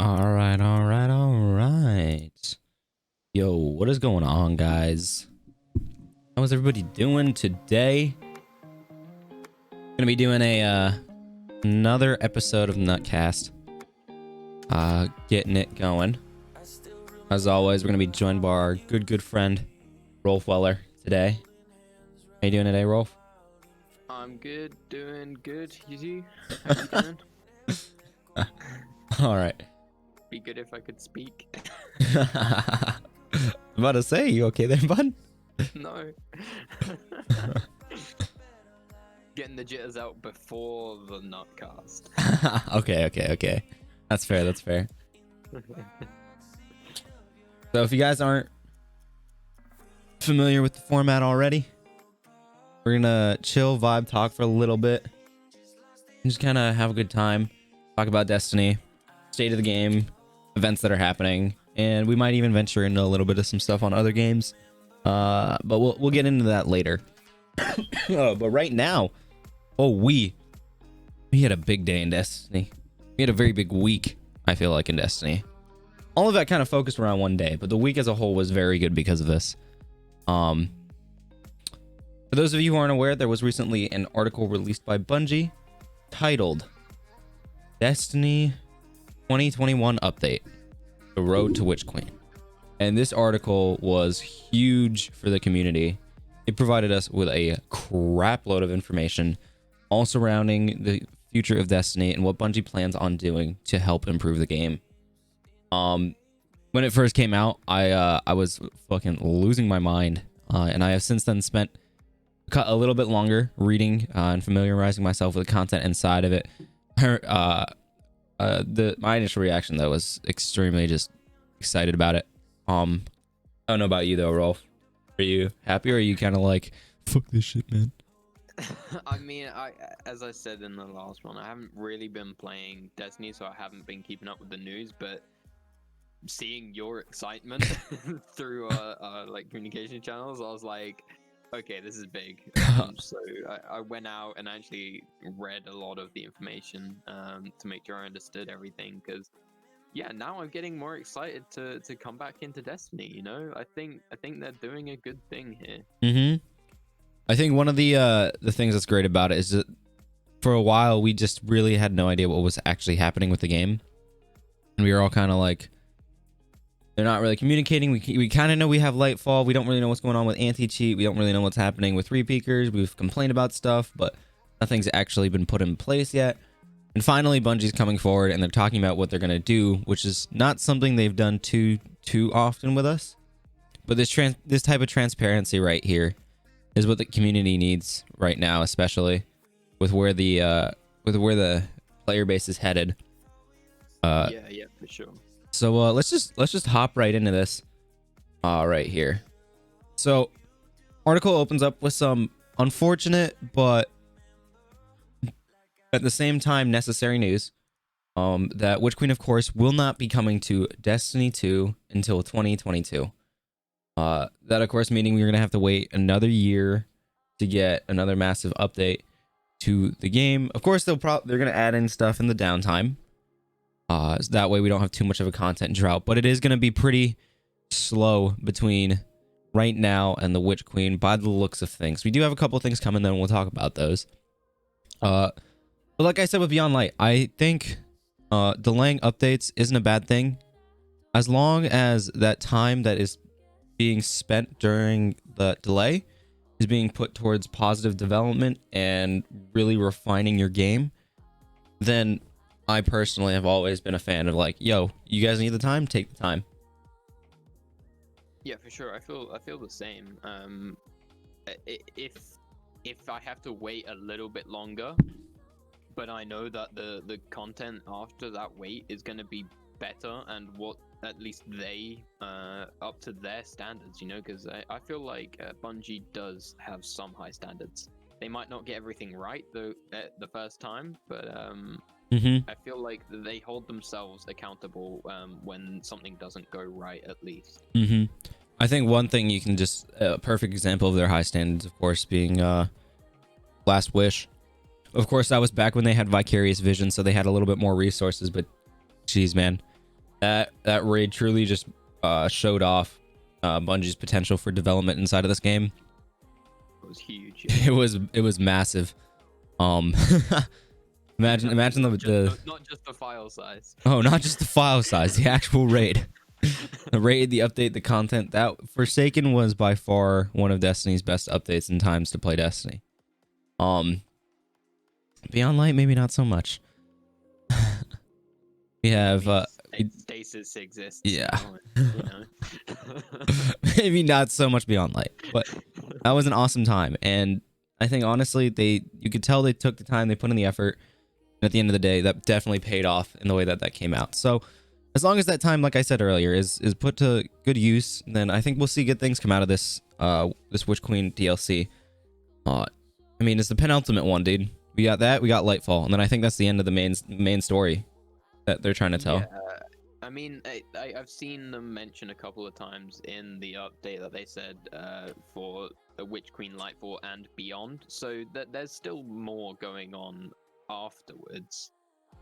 All right. Yo, what is going on, guys? How is everybody doing today? Gonna be doing another episode of Nutcast. Getting it going. As always, we're gonna be joined by our good friend RolfeWeiler today. How you doing today, Rolfe? I'm good, doing good. You? How you doing? All right. Be good if I could speak. I'm about to say, you okay there, bud? No. Getting the jitters out before the Nutcast. Okay. That's fair. So if you guys aren't familiar with the format already, we're gonna chill, vibe, talk for a little bit, and just kind of have a good time, talk about Destiny, state of the game, events that are happening, and we might even venture into a little bit of some stuff on other games. But we'll get into that later. But right now, we had a big day in Destiny. We had a very big week, I feel like, in Destiny. All of that kind of focused around one day, but the week as a whole was very good because of this. For those of you who aren't aware, there was recently an article released by BUNGIE titled Destiny 2021 Update: The Road to Witch Queen. And this article was huge for the community. It provided us with a crap load of information all surrounding the future of Destiny and what BUNGIE plans on doing to help improve the game. When it first came out, I was fucking losing my mind, and I have since then spent a little bit longer reading and familiarizing myself with the content inside of it. My initial reaction though was extremely just excited about it. I don't know about you though, Rolfe. Are you happy, or are you kind of like, fuck this shit, man? I mean, as I said in the last one, I haven't really been playing Destiny, so I haven't been keeping up with the news, but seeing your excitement through like communication channels, I was like, okay, this is big. So I went out and actually read a lot of the information to make sure I understood everything, because yeah, now I'm getting more excited to come back into Destiny. You know, I think they're doing a good thing here. I think one of the things that's great about it is that for a while we just really had no idea what was actually happening with the game, and we were all kind of like, they're not really communicating. We kind of know we have Lightfall. We don't really know what's going on with anti-cheat. We don't really know what's happening with repeakers. We've complained about stuff, but nothing's actually been put in place yet. And finally, Bungie's coming forward and they're talking about what they're going to do, which is not something they've done too often with us. But this type of transparency right here is what the community needs right now, especially with where the player base is headed. Yeah, for sure. So let's just hop right into this right here. So article opens up with some unfortunate but at the same time necessary news that Witch Queen, of course, will not be coming to Destiny 2 until 2022. That, of course, meaning we're gonna have to wait another year to get another massive update to the game. Of course, they're gonna add in stuff in the downtime. So that way we don't have too much of a content drought, but it is going to be pretty slow between right now and the Witch Queen by the looks of things. We do have a couple things coming, then we'll talk about those. But like I said with Beyond Light, I think delaying updates isn't a bad thing, as long as that time that is being spent during the delay is being put towards positive development and really refining your game. Then I personally have always been a fan of like, yo, you guys need the time, take the time. Yeah, for sure. I feel the same. If I have to wait a little bit longer, but I know that the content after that wait is going to be better and what at least they up to their standards, you know, because I feel like Bungie does have some high standards. They might not get everything right though at the first time, but I feel like they hold themselves accountable when something doesn't go right, at least. I think one thing you can just a perfect example of their high standards, of course, being Last Wish. Of course, that was back when they had Vicarious Vision, so they had a little bit more resources. But, geez, man, That raid truly just showed off Bungie's potential for development inside of this game. It was huge. It was massive. Um, imagine not just the file size. Oh, not just the file size, the actual raid. The raid, the update, the content. That Forsaken was by far one of Destiny's best updates in times to play Destiny. Beyond Light, maybe not so much. We have Stasis exists. yeah. You know. Maybe not so much Beyond Light, but that was an awesome time. And I think honestly, you could tell they took the time, they put in the effort. And at the end of the day, that definitely paid off in the way that came out. So as long as that time, like I said earlier, is put to good use, then I think we'll see good things come out of this this Witch Queen DLC. I mean, it's the penultimate one, dude. We got that, we got Lightfall, and then I think that's the end of the main story that they're trying to tell. Yeah. I mean, I've seen them mention a couple of times in the update that they said for the Witch Queen Lightfall and beyond, so that there's still more going on afterwards.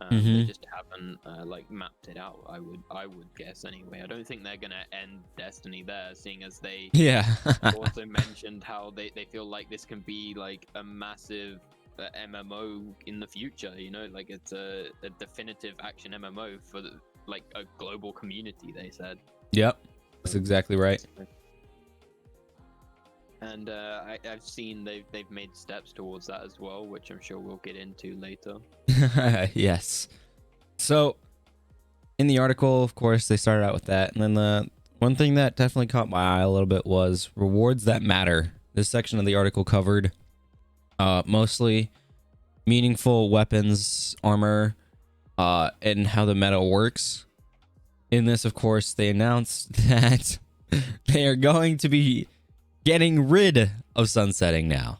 They just haven't like mapped it out. I would guess anyway. I don't think they're gonna end Destiny there, seeing as they also mentioned how they feel like this can be like a massive MMO in the future. You know, like it's a definitive action MMO for like a global community. They said. Yep, that's exactly right. And I've seen they've made steps towards that as well, which I'm sure we'll get into later. Yes. So in the article, of course, they started out with that. And then the one thing that definitely caught my eye a little bit was rewards that matter. This section of the article covered mostly meaningful weapons, armor, and how the meta works. In this, of course, they announced that they are going to be getting rid of sunsetting now.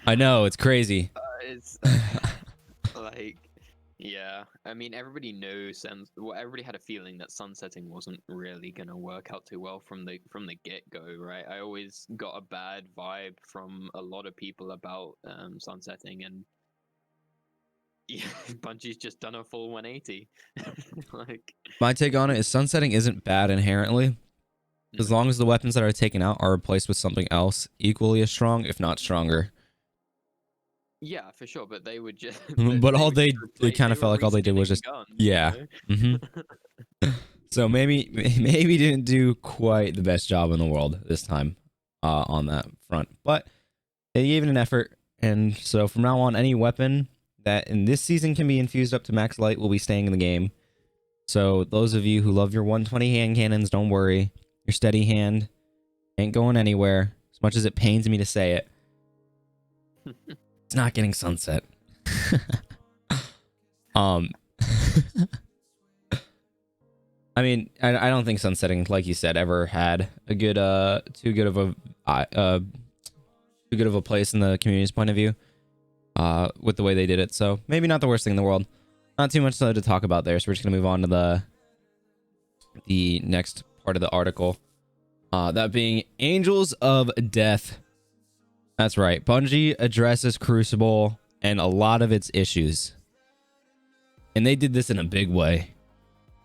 I know, it's crazy. It's like, yeah. I mean, everybody knows, and everybody had a feeling that sunsetting wasn't really gonna work out too well from the get-go, right? I always got a bad vibe from a lot of people about sunsetting, and yeah, Bungie's just done a full 180. Like, my take on it is sunsetting isn't bad inherently. As long as the weapons that are taken out are replaced with something else equally as strong, if not stronger. Yeah, for sure, but they would just... but all they kind of felt like all they did was just... guns, yeah. You know? So maybe didn't do quite the best job in the world this time on that front. But they gave it an effort. And so from now on, any weapon that in this season can be infused up to max light will be staying in the game. So those of you who love your 120 hand cannons, don't worry. Your steady hand ain't going anywhere, as much as it pains me to say it. It's not getting sunset. I mean, I don't think sunsetting, like you said, ever had a good too good of a place in the community's point of view with the way they did it. So maybe not the worst thing in the world. Not too much to talk about there, so we're just gonna move on to the next part of the article, that being Angels of Death. That's right, Bungie addresses Crucible and a lot of its issues, and they did this in a big way.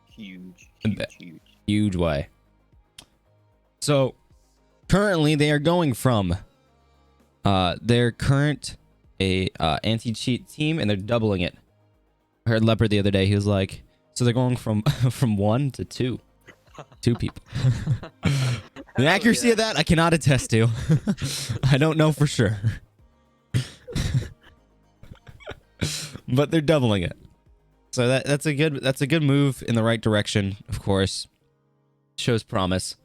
Huge way. So currently they are going from their current anti-cheat team, and they're doubling it. I heard Leopard the other day, he was like, so they're going from from 1 to 2 people. The accuracy of that I cannot attest to. I don't know for sure. But they're doubling it. So that's a good move in the right direction, of course. Shows promise.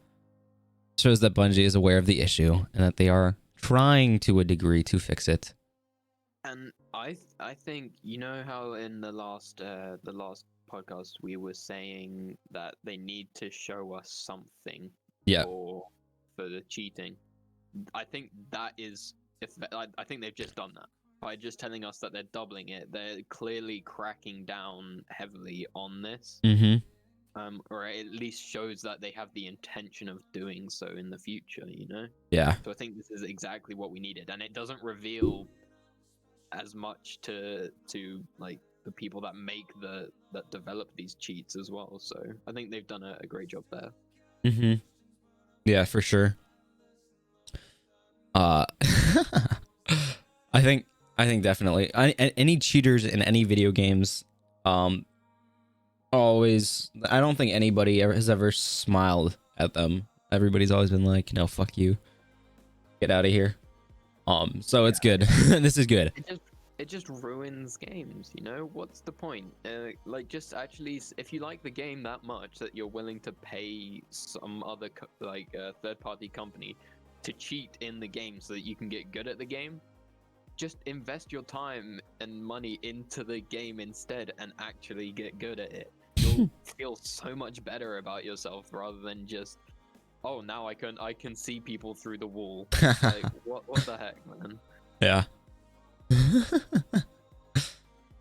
Shows that Bungie is aware of the issue and that they are trying to a degree to fix it. And I think, you know how in the last podcast we were saying that they need to show us something for the cheating. I think that is, I think they've just done that by just telling us that they're doubling it. They're clearly cracking down heavily on this, or at least shows that they have the intention of doing so in the future. You know? Yeah. So I think this is exactly what we needed, and it doesn't reveal as much to like the people that that develop these cheats as well. So I think they've done a great job there. Mm-hmm. Yeah, for sure. I think definitely any cheaters in any video games, always, I don't think anybody has ever smiled at them. Everybody's always been like, no, fuck you, get out of here. So it's good. This is good. It just ruins games, you know? What's the point? Like, just actually, if you like the game that much that you're willing to pay some other third-party company to cheat in the game so that you can get good at the game, just invest your time and money into the game instead and actually get good at it. You'll feel so much better about yourself rather than just, oh, now I can see people through the wall. Like, what the heck, man? Yeah.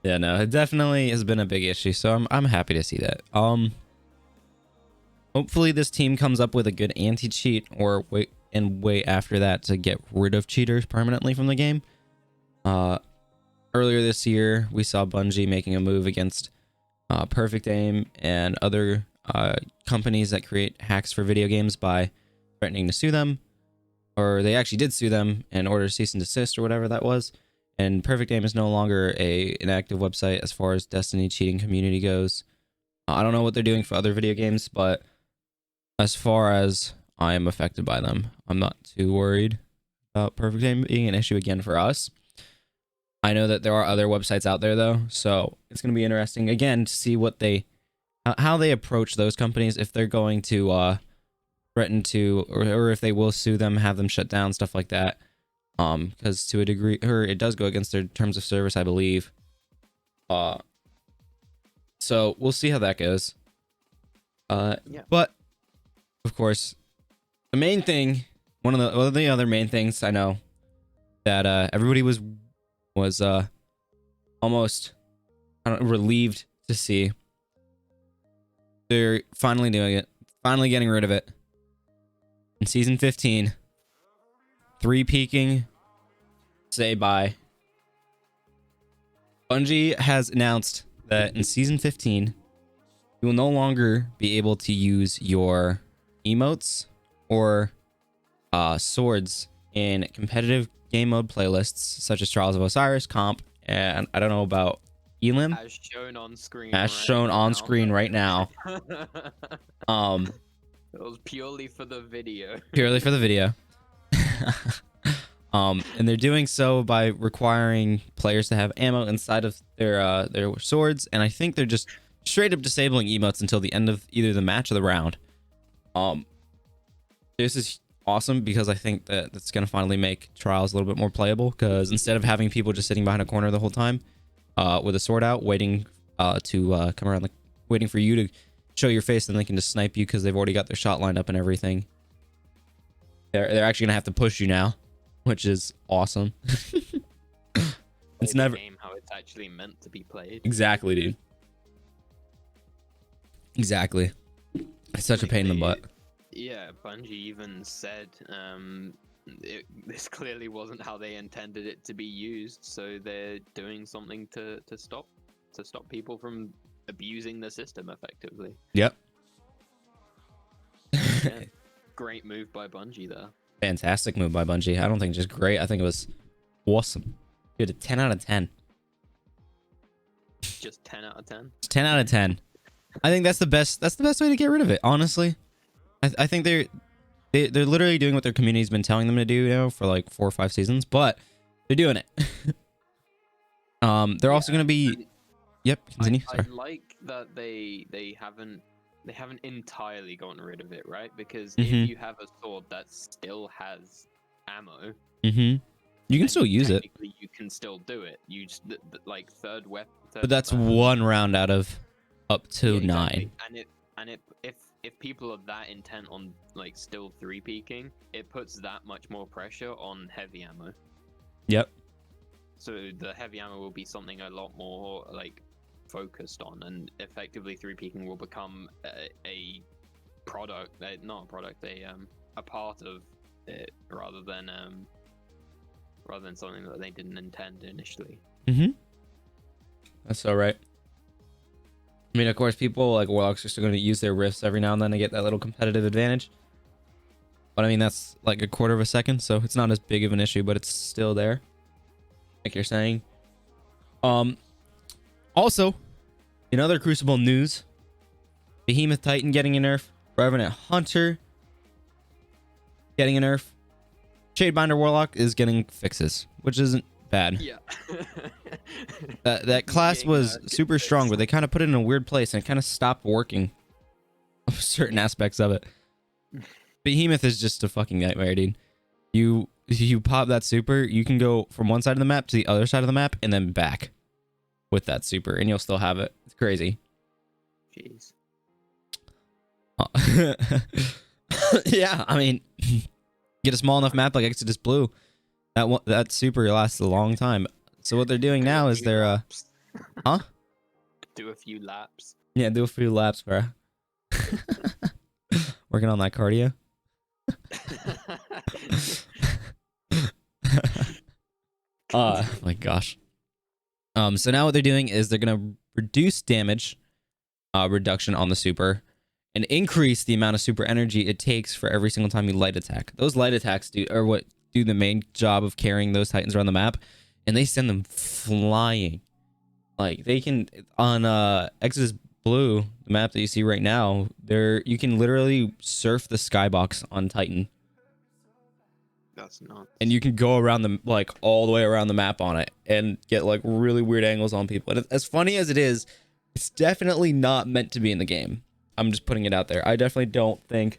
Yeah, no, it definitely has been a big issue, so I'm happy to see that. Hopefully this team comes up with a good anti-cheat or wait after that to get rid of cheaters permanently from the game. Earlier this year, we saw Bungie making a move against Perfect Aim and other companies that create hacks for video games by threatening to sue them, or they actually did sue them and order cease and desist or whatever that was. And Perfect Aim is no longer an active website as far as Destiny cheating community goes. I don't know what they're doing for other video games, but as far as I am affected by them, I'm not too worried about Perfect Aim being an issue again for us. I know that there are other websites out there though, so it's going to be interesting again to see what how they approach those companies, if they're going to threaten to, or if they will sue them, have them shut down, stuff like that. Because to a degree, it does go against their terms of service, I believe. So we'll see how that goes. Yeah. But of course, the main thing, one of the other main things I know that everybody was almost, I don't know, relieved to see. They're finally doing it, finally getting rid of it. In season 15, 3 peaking, say bye. Bungie has announced that in season 15, you will no longer be able to use your emotes or swords in competitive game mode playlists such as Trials of Osiris, Comp, and I don't know about Elim. As shown on screen. Right now. It was purely for the video. Purely for the video. And they're doing so by requiring players to have ammo inside of their swords, and I think they're just straight up disabling emotes until the end of either the match or the round. This is awesome because I think that that's gonna finally make Trials a little bit more playable, because instead of having people just sitting behind a corner the whole time with a sword out waiting to come around, waiting for you to show your face, and they can just snipe you because they've already got their shot lined up and everything. They're actually gonna have to push you now, which is awesome. It's never game how it's actually meant to be played. Exactly, dude. Exactly. It's such a pain in the butt. Yeah, Bungie even said this clearly wasn't how they intended it to be used, so they're doing something to stop people from abusing the system effectively. Yep. Yeah, great move by Bungie there. Fantastic move by Bungie. I don't think just great. I think it was awesome. Dude, a 10 out of 10. Just 10 out of 10? 10 out of 10. I think that's the best way to get rid of it, honestly. I think they're literally doing what their community's been telling them to do now for like 4 or 5 seasons, but they're doing it. They're also going to be... Yep, continue. I like that they haven't entirely gotten rid of it, right? Because if you have a sword that still has ammo, you can still use it. You can still do it. You just like third weapon. But that's one round out of up to 9. And if people are that intent on like still 3 peaking, it puts that much more pressure on heavy ammo. Yep. So the heavy ammo will be something a lot more like focused on, and effectively 3 peaking will become a product, not a product, a part of it rather than something that they didn't intend initially. That's so right. I mean, of course, people like Warlocks are still going to use their rifts every now and then to get that little competitive advantage. But I mean, that's like a quarter of a second, so it's not as big of an issue, but it's still there. Like you're saying. Also, in other Crucible news, Behemoth Titan getting a nerf, Revenant Hunter getting a nerf, Shadebinder Warlock is getting fixes, which isn't bad. Yeah. That class was super strong, but they kind of put it in a weird place and it kind of stopped working. Certain aspects of it. Behemoth is just a fucking nightmare, dude. You pop that super, you can go from one side of the map to the other side of the map and then back with that super, and you'll still have it. It's crazy. Jeez. Yeah, I mean, get a small enough map like Exodus Blue, that super lasts a long time. So what they're doing now is they're huh? Do a few laps. Yeah, do a few laps, bro. Working on that cardio. My gosh. So now what they're doing is they're gonna reduce damage reduction on the super and increase the amount of super energy it takes for every single time you light attack. Those light attacks are what do the main job of carrying those Titans around the map, and they send them flying. Like they can on Exodus Blue, the map that you see right now, you can literally surf the skybox on Titan. That's nuts. And you can go around the like all the way around the map on it and get like really weird angles on people. And as funny as it is, it's definitely not meant to be in the game. I'm just putting it out there. I definitely don't think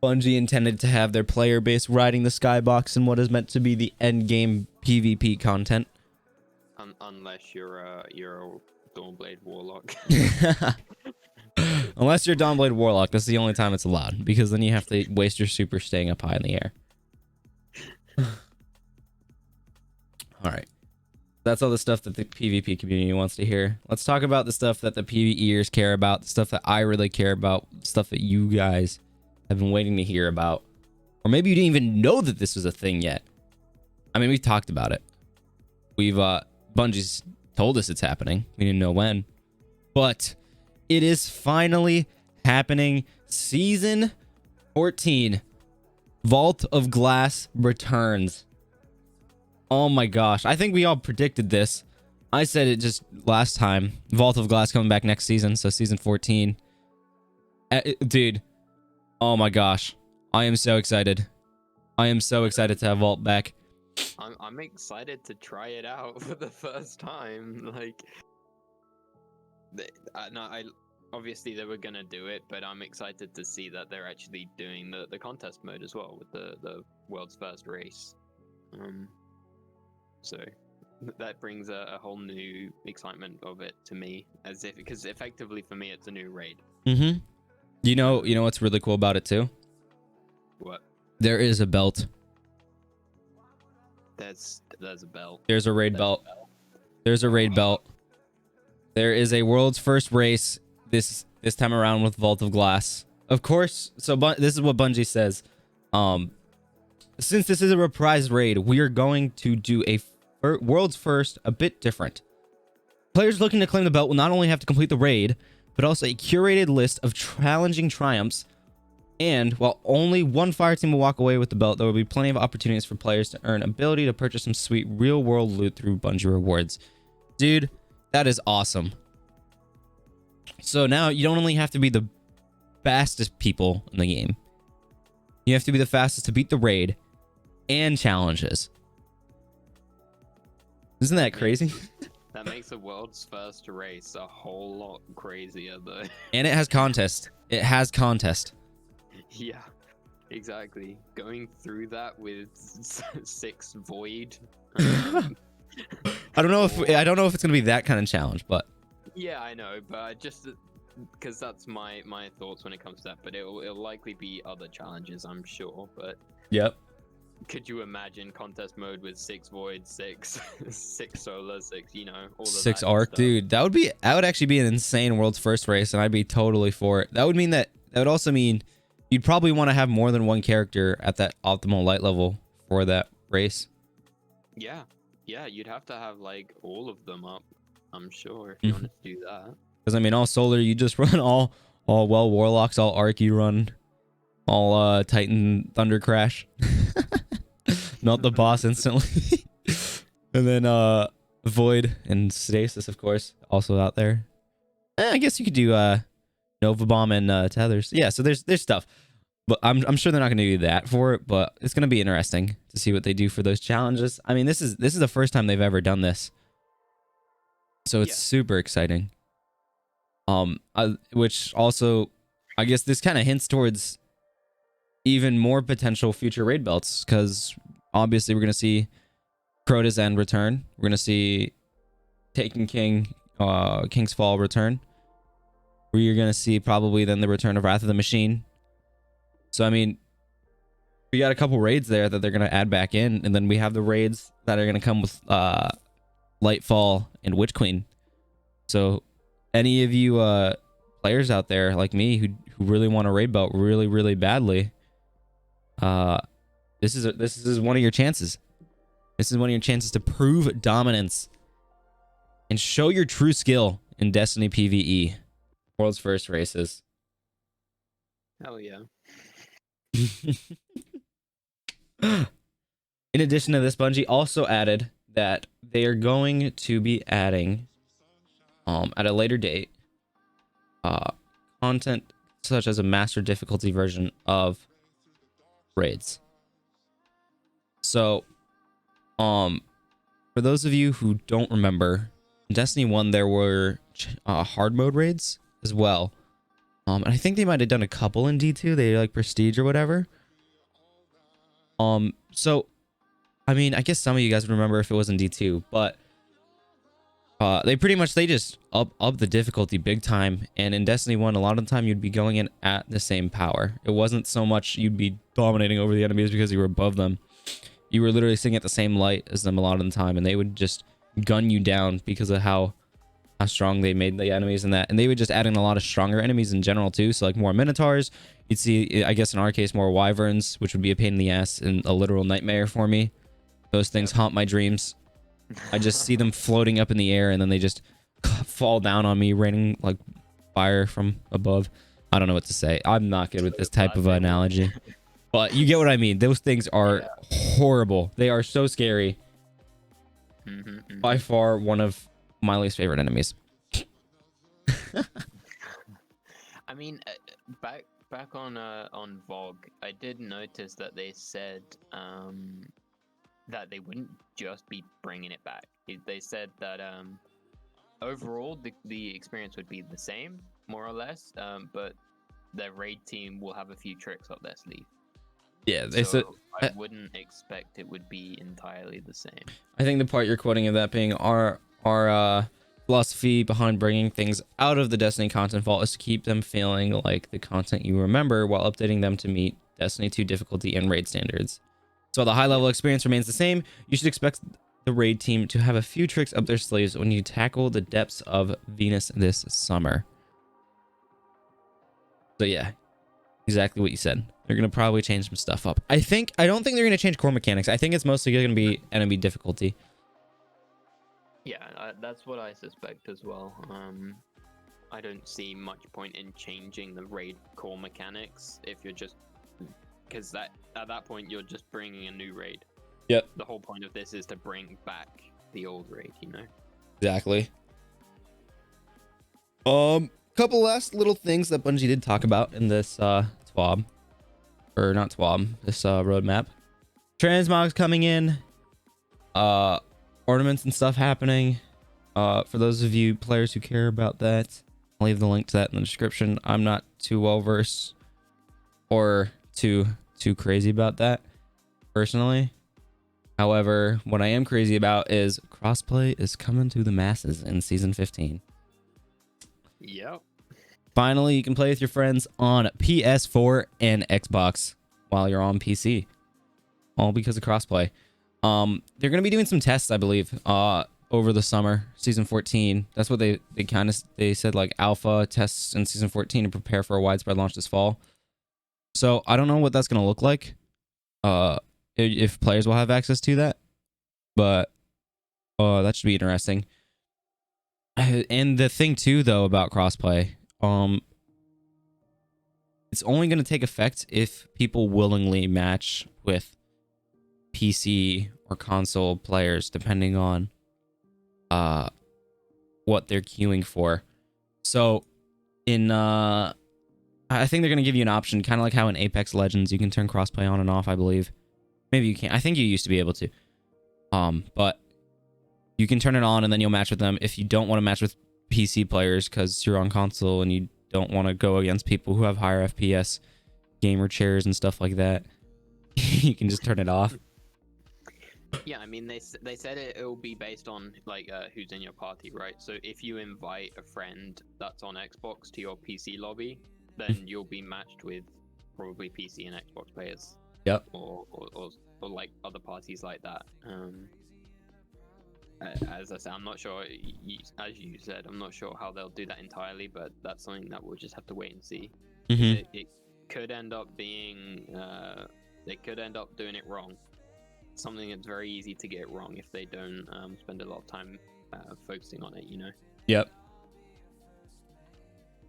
Bungie intended to have their player base riding the skybox in what is meant to be the end game PvP content. Unless you're a Dawnblade Warlock. Unless you're Dawnblade Warlock, that's the only time it's allowed, because then you have to waste your super staying up high in the air. All right. That's all the stuff that the PvP community wants to hear. Let's talk about the stuff that the PvEers care about, the stuff that I really care about, stuff that you guys have been waiting to hear about. Or maybe you didn't even know that this was a thing yet. I mean, we've talked about it. Bungie's told us it's happening. We didn't know when. But it is finally happening. Season 14. Vault of Glass returns. Oh my gosh. I think we all predicted this. I said it just last time. Vault of Glass coming back next season. So season 14. Dude. Oh my gosh. I am so excited. I am so excited to have Vault back. I'm excited to try it out for the first time. Like, obviously they were gonna do it, but I'm excited to see that they're actually doing the contest mode as well with the world's first race. So that brings a whole new excitement of it to me, because effectively for me it's a new raid. Mm-hmm. You know what's really cool about it too? What? There is a belt. There's a belt. There's a raid belt. There's a raid belt. There is a world's first race this time around with Vault of Glass. Of course, so this is what Bungie says. Since this is a reprise raid, we are going to do a world's first a bit different. Players looking to claim the belt will not only have to complete the raid, but also a curated list of challenging triumphs. And while only one fire team will walk away with the belt, there will be plenty of opportunities for players to earn ability to purchase some sweet real-world loot through Bungie rewards. Dude, that is awesome. So now you don't only have to be the fastest people in the game. You have to be the fastest to beat the raid and challenges. Isn't that crazy? That makes the world's first race a whole lot crazier, though. And it has contest. It has contest. Yeah, exactly. Going through that with 6 void. I don't know if it's gonna be that kind of challenge, but yeah, I know, but just because that's my thoughts when it comes to that. But it'll likely be other challenges, I'm sure. But yep. Could you imagine contest mode with 6 void, 6 solar, 6 all of 6 that arc, stuff? dude. That would actually be an insane world's first race, and I'd be totally for it. That would also mean you'd probably want to have more than one character at that optimal light level for that race. Yeah, you'd have to have like all of them up. I'm sure if you wanted to do that. Because I mean, all solar, you just run all well warlocks, all arc, you run all Titan Thunder Crash, melt the boss instantly, and then Void and Stasis, of course, also out there. I guess you could do Nova Bomb and Tethers. Yeah, so there's stuff, but I'm sure they're not going to do that for it. But it's going to be interesting to see what they do for those challenges. I mean, this is the first time they've ever done this, so it's super exciting. Which also, I guess this kind of hints towards even more potential future raid belts, because obviously we're going to see Crota's End return. We're going to see Taken King, King's Fall return. We're going to see probably then the return of Wrath of the Machine. So, I mean, we got a couple raids there that they're going to add back in, and then we have the raids that are going to come with Lightfall and Witch Queen. So, any of you players out there like me who really want a raid belt really badly, this is one of your chances. This is one of your chances to prove dominance and show your true skill in Destiny PvE, world's first races. Hell yeah. In addition to this, Bungie also added that they are going to be adding at a later date content such as a master difficulty version of raids. So for those of you who don't remember, in Destiny 1 there were hard mode raids as well. And I think they might have done a couple in D2. They like prestige or whatever. So I mean, I guess some of you guys would remember if it was in D2, but they just up the difficulty big time. And in Destiny 1, a lot of the time you'd be going in at the same power. It wasn't so much you'd be dominating over the enemies because you were above them. You were literally sitting at the same light as them a lot of the time, and they would just gun you down because of how strong they made the enemies in that. And they would just add in a lot of stronger enemies in general too. So like more Minotaurs. You'd see, I guess in our case, more Wyverns, which would be a pain in the ass and a literal nightmare for me. Those things haunt my dreams. I just see them floating up in the air and then they just fall down on me, raining like fire from above. I don't know what to say. I'm not good with this type of analogy. But you get what I mean. Those things are horrible. They are so scary. By far one of my least favorite enemies. I mean, back on Vogue, I did notice that they said that they wouldn't just be bringing it back. They said that overall the experience would be the same, more or less, but their raid team will have a few tricks up their sleeve. Yeah, they said I wouldn't expect it would be entirely the same. I think the part you're quoting of that being our philosophy behind bringing things out of the Destiny content vault is to keep them feeling like the content you remember while updating them to meet Destiny 2 difficulty and raid standards. So the high level experience remains the same. You should expect the raid team to have a few tricks up their sleeves when you tackle the depths of Venus this summer. So yeah, exactly what you said. They're going to probably change some stuff up. I don't think they're going to change core mechanics. I think it's mostly going to be enemy difficulty. Yeah, that's what I suspect as well. I don't see much point in changing the raid core mechanics if you're just... Because at that point, you're just bringing a new raid. Yep. The whole point of this is to bring back the old raid, you know? Exactly. Couple last little things that Bungie did talk about in this TWAB. Or not TWAB, this roadmap. Transmogs coming in. Ornaments and stuff happening. For those of you players who care about that, I'll leave the link to that in the description. I'm not too well versed or too crazy about that personally. However, what I am crazy about is crossplay is coming to the masses in season 15. Yep. Finally, you can play with your friends on PS4 and Xbox while you're on PC. All because of crossplay. They're going to be doing some tests, I believe, over the summer, season 14. That's what they said, like alpha tests in season 14 to prepare for a widespread launch this fall. So I don't know what that's going to look like. If players will have access to that, but that should be interesting. And the thing too, though, about crossplay, it's only going to take effect if people willingly match with PC or console players, depending on what they're queuing for. So in I think they're going to give you an option, kind of like how in Apex Legends you can turn crossplay on and off, I believe. Maybe you can't. I think you used to be able to. But you can turn it on and then you'll match with them. If you don't want to match with PC players because you're on console and you don't want to go against people who have higher FPS gamer chairs and stuff like that, you can just turn it off. Yeah, I mean, they said it'll be based on like who's in your party, right? So if you invite a friend that's on Xbox to your PC lobby, then you'll be matched with probably PC and Xbox players. Yep. Or like other parties like that. As I said, I'm not sure. As you said, I'm not sure how they'll do that entirely, but that's something that we'll just have to wait and see. It could end up being they could end up doing it wrong. Something that's very easy to get wrong if they don't spend a lot of time focusing on it, you know. Yep.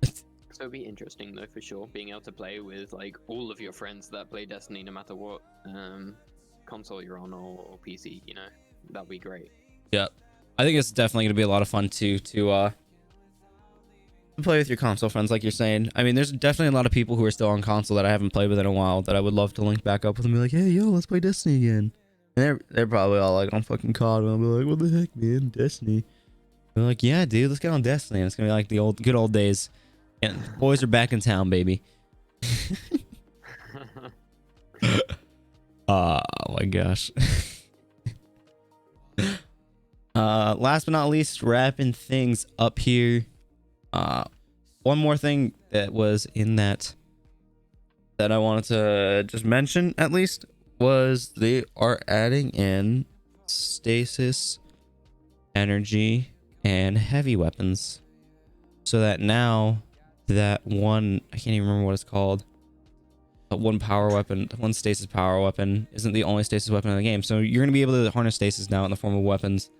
So it'll be interesting though, for sure, being able to play with like all of your friends that play Destiny, no matter what console you're on or PC. You know, that'd be great. Yep. I think it's definitely going to be a lot of fun too to play with your console friends, like you're saying. I mean, there's definitely a lot of people who are still on console that I haven't played with in a while that I would love to link back up with and be like, hey, yo, let's play Destiny again. And they're probably all like on fucking COD, and I'll be like, what the heck, man, Destiny. They're like, yeah, dude, let's get on Destiny. And it's gonna be like the good old days. And the boys are back in town, baby. Oh my gosh. Last but not least, wrapping things up here. One more thing that was in that I wanted to just mention, at least, was they are adding in stasis, energy, and heavy weapons, so that now that one, I can't even remember what it's called, but one stasis power weapon isn't the only stasis weapon in the game. So you're gonna be able to harness stasis now in the form of weapons,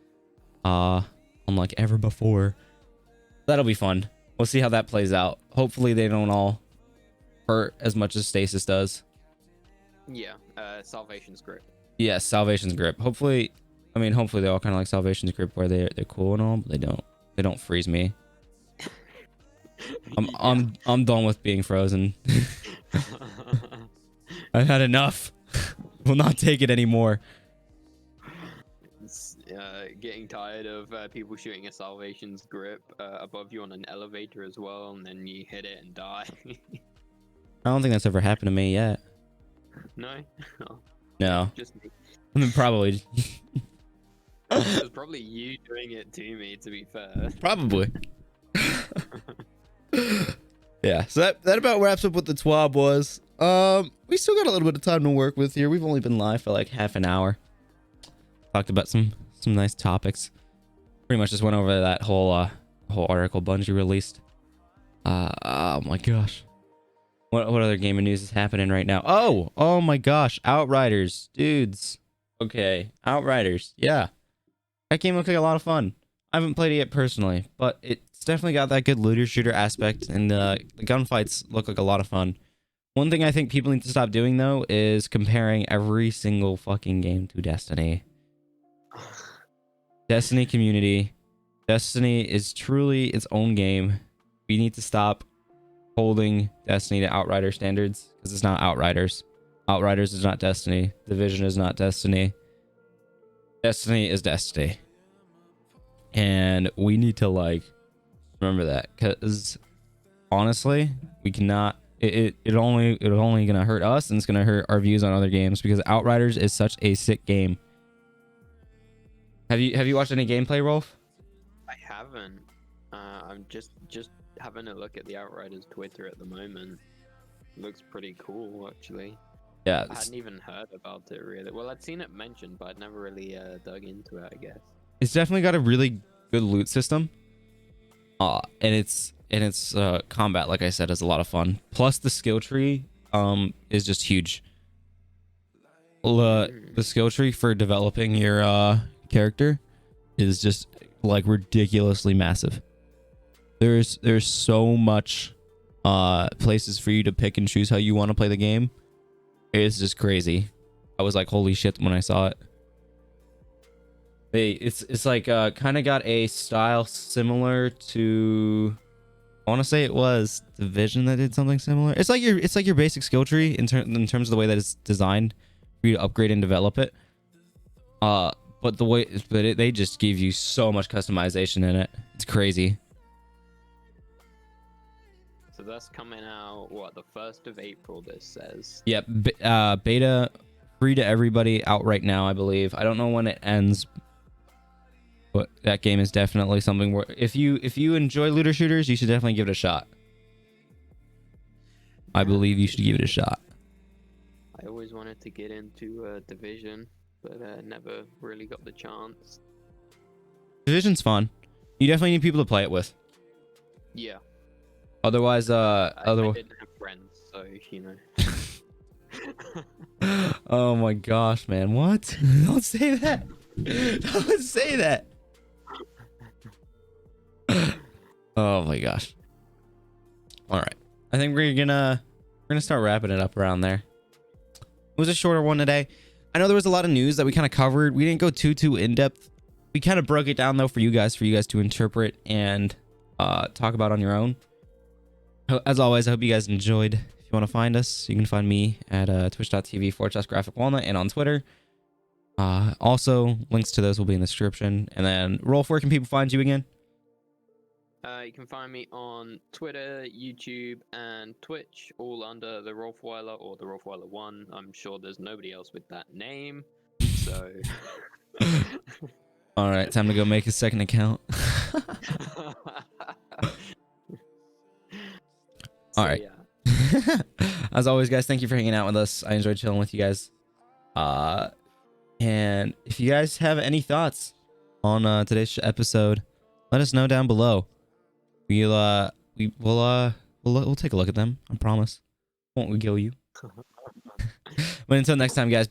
unlike ever before. That'll be fun. We'll see how that plays out. Hopefully they don't all hurt as much as stasis does. Yeah, Salvation's grip. Yes, Salvation's grip. Hopefully they all kind of like Salvation's grip, where they're cool and all, but they don't freeze me. I'm done with being frozen. I've had enough. Will not take it anymore. Getting tired of people shooting a Salvation's grip above you on an elevator as well, and then you hit it and die. I don't think that's ever happened to me yet. No? Oh. No. Just me. I mean, probably. It was probably you doing it to me, to be fair. Probably. Yeah, so that about wraps up what the TWAB was. We still got a little bit of time to work with here. We've only been live for like half an hour. Talked about some nice topics. Pretty much just went over that whole article Bungie released. Oh my gosh. What other gaming news is happening right now? Oh my gosh, Outriders, dudes. Okay, Outriders. Yeah. That game looked like a lot of fun. I haven't played it yet personally, but it's definitely got that good looter shooter aspect, and the gunfights look like a lot of fun. One thing I think people need to stop doing though is comparing every single fucking game to Destiny. Destiny community. Destiny is truly its own game. We need to stop holding Destiny to Outrider standards, because it's not Outriders. Outriders is not Destiny. Division is not Destiny. Destiny is Destiny. And we need to like remember that, because honestly, we cannot. It only gonna hurt us, and it's gonna hurt our views on other games, because Outriders is such a sick game. Have you watched any gameplay, Rolfe? I haven't. I'm just having a look at the Outriders Twitter at the moment. Looks pretty cool, actually. Yeah. I hadn't even heard about it really. Well, I'd seen it mentioned, but I'd never really dug into it, I guess. It's definitely got a really good loot system. And its combat, like I said, is a lot of fun. Plus the skill tree is just huge. The skill tree for developing your character is just like ridiculously massive. There's so much places for you to pick and choose how you want to play the game. It's just crazy. I was like, holy shit, when I saw it. Hey, it's like kind of got a style similar to, I want to say it was Division that did something similar. It's like your basic skill tree in terms of the way that it's designed for you to upgrade and develop it. But they just give you so much customization in it. It's crazy. So that's coming out, what, the 1st of April, this says? Yep. Beta free to everybody out right now, I believe. I don't know when it ends, but that game is definitely something where if you enjoy looter shooters, you should definitely give it a shot. I believe you should give it a shot. I always wanted to get into Division, but never really got the chance. Division's fun. You definitely need people to play it with. Yeah. Otherwise, I didn't have friends, so you know. Oh my gosh, man! What? Don't say that. Don't say that. Oh my gosh. All right. I think we're gonna start wrapping it up around there. It was a shorter one today. I know there was a lot of news that we kind of covered. We didn't go too in depth. We kind of broke it down though for you guys to interpret and talk about on your own. As always, I hope you guys enjoyed. If you want to find us, you can find me at twitch.tv/GraphicWalnut and on Twitter. Also, links to those will be in the description. And then, Rolfe, where can people find you again? You can find me on Twitter, YouTube, and Twitch, all under TheRolfeweiler or TheRolfeweiler1. I'm sure there's nobody else with that name, so... All right, time to go make a second account. All right. Yeah. As always, guys, thank you for hanging out with us. I enjoyed chilling with you guys. And if you guys have any thoughts on today's episode, let us know down below. We'll take a look at them. I promise. Won't regale you. But until next time, guys.